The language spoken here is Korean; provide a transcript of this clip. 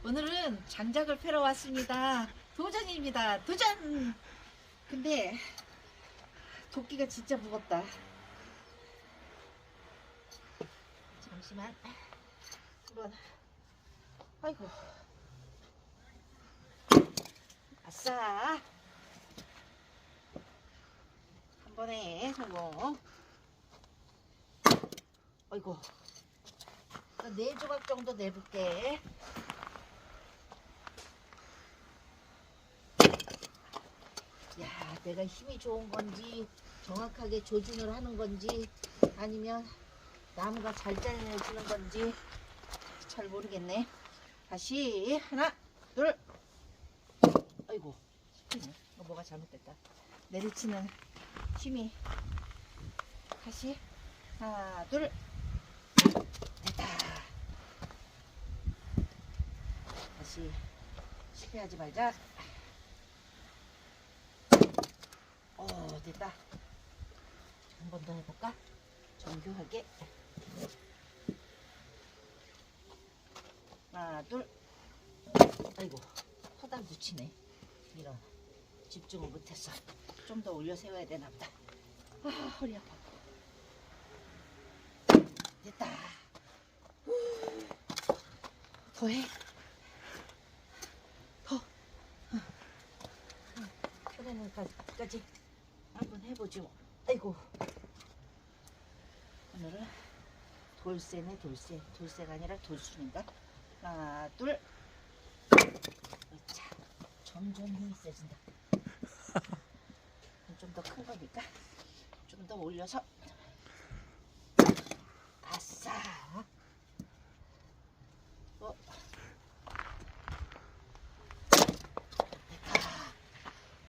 오늘은 장작을 패러 왔습니다. 도전입니다. 도전! 근데 도끼가 진짜 무겁다. 잠시만. 한번. 아이고. 아싸. 한 번에 성공. 아이고. 4조각 정도 내볼게. 야, 내가 힘이 좋은 건지 정확하게 조준을 하는 건지 아니면 나무가 잘 잘려주는 건지 잘 모르겠네. 다시 하나 둘. 아이고 이거 뭐가 잘못됐다. 내리치는 힘이. 다시 하나 둘. 됐다. 다시 실패하지 말자. 됐다. 한 번 더 해볼까? 정교하게. 하나 둘. 아이고 허당 붙이네. 이런 집중을 못했어. 좀 더 올려 세워야 되나 보다. 아, 허리 아파. 됐다. 더해. 더. 펴내는 까지 한번 해보지 뭐. 아이고. 오늘은 돌쇠네. 돌쇠가 아니라 돌순인가? 하나 둘. 자, 점점 힘이 세진다. 좀 더 큰 거니까 좀 더 올려서. 아싸.